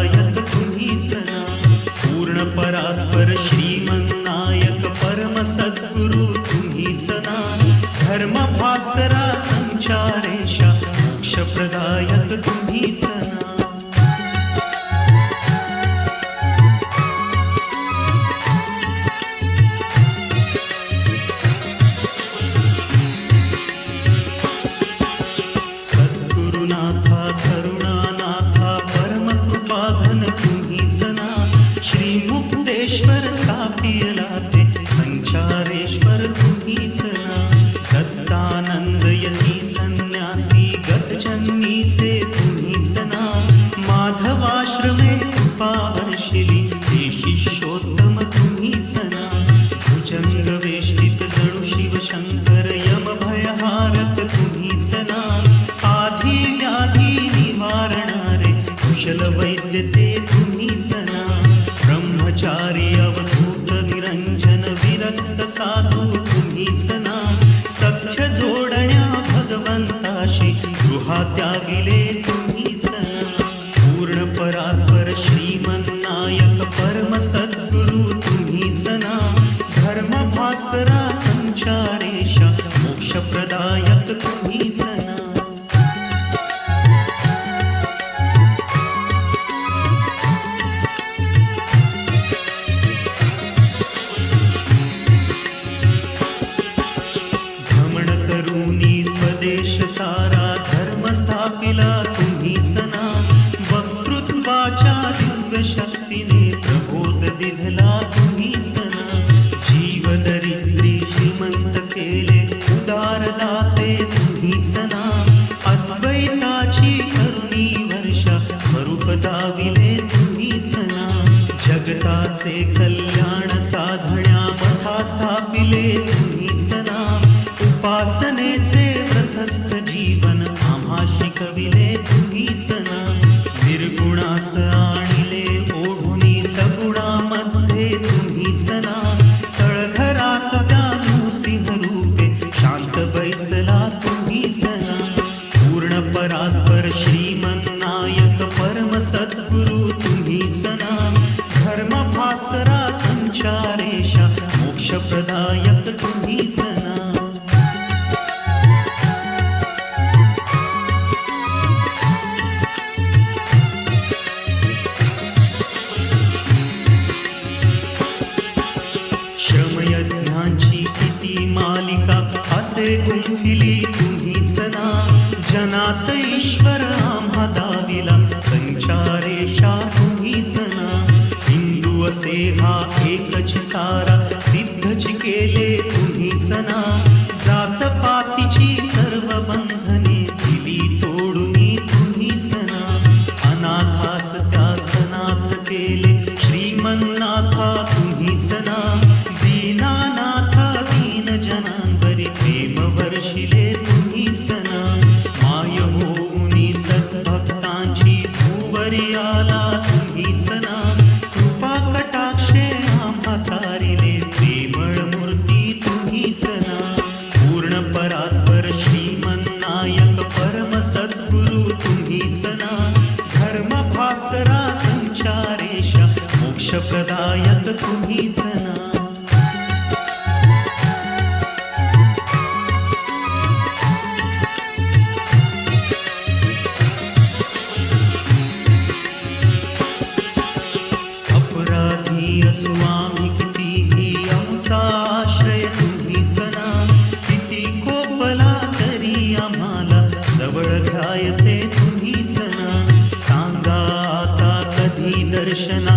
प्रदायक तुम्हीच ना, पूर्ण परात्पर श्रीमन्नायक परम सद्गुरु तुम्हीच ना, धर्म भास्करा संचारेशा मोक्ष प्रदायक तुम्हीच ना. सद्गुरुनाथा करुणानाथा परम कृपाघन तुम्हीच ना, श्री मुक्तेश्वर सापियलाते संचारेश्वर तुम्हीच ना, दत्तानंद यती संन्यासी गतजन्मीचे तुम्हीच ना, माधवाश्रमे कृपा वर्षिली ते शिष्योत्तम तुम्हीच ना, भुजंग वेष्टित जणू शिव शंकर यम भयहारक तुम्हीच ना, आधी व्याधी निवारणारे कुशल वैद्य ते तुम्हीच ना, ब्रह्मचारी अवधूत निरंजन विरक्त साधू तुम्हीच ना, सख्य जोडण्या भगवंताशी गृहा त्यागिले तुम्हीच ना, पूर्ण परात्पर श्रीमन्नायक परम सद्गुरु तुम्हीच ना, धर्म भास्करा संचारेशा मोक्ष प्रदायक तुम्हीच ना. भ्रमण करुनी स्वदेश सारा धर्म स्थापिला तुम्हीच ना, वक्तृत्वाच्या दिव्य शक्तीने प्रबोध दिधला तुम्हीच ना, जीव दरिद्री श्रीमंत केले उदार दाते तुम्हीच ना, अद्वैताची करुणी वर्षा स्वरूप दाविले तुम्हीच ना, जगताचे कल्याण साधण्या मथा स्थापिले तुम्हीच ना, उपासनेचे व्रतस्थ जीवन आम्हा शिकविले तुम्हीच ना, निर्गुणास आणिले ओढुनी सगुणामध्ये तुम्हीच ना, तळघरात त्या नृसिंह रूपे शांत बैसला तुम्हीच ना, पूर्ण परात्पर श्रीमन्नायक परम सद्गुरु तुम्हीच ना, धर्म भास्करा संचारेशा मोक्ष प्रदायक तुम्हीच ना. श्रमयज्ञांची किती मालिका असे गुंफिली तुम्हीच ना, जनात ईश्वर आम्हा दाविला संचारेशा तुम्हीच ना, हिंदू असे हा एकच सारा सिद्धच केले तुम्हीच ना, जातपातीची सर्व बंधने दिली तोडुनी तुम्हीच ना, अनाथास त्यास नाथ केले श्रीमन्नाथा तुम्हीच ना, दीनानाथा दीन जनांबरी प्रेम वर्षिले तुम्हीच ना, माय होऊनी सद्भक्तांची भूवरी आला तुम्हीच ना, कृपा कटाक्षे आम्हा तारिले प्रेमळ मूर्ती तुम्हीच ना, पूर्ण परात्पर श्रीमन्नायक परम सद्गुरु तुम्हीच ना, धर्म भास्करा संचारेशा मोक्ष प्रदायक तुम्हीच ना. अपराधी असू आम्ही कितीही आमचा आश्रय तुम्हीच ना, किती कोपला तरी आम्हाला जवळ घ्यायचे तुम्हीच ना, सांगा आता कधी दर्शना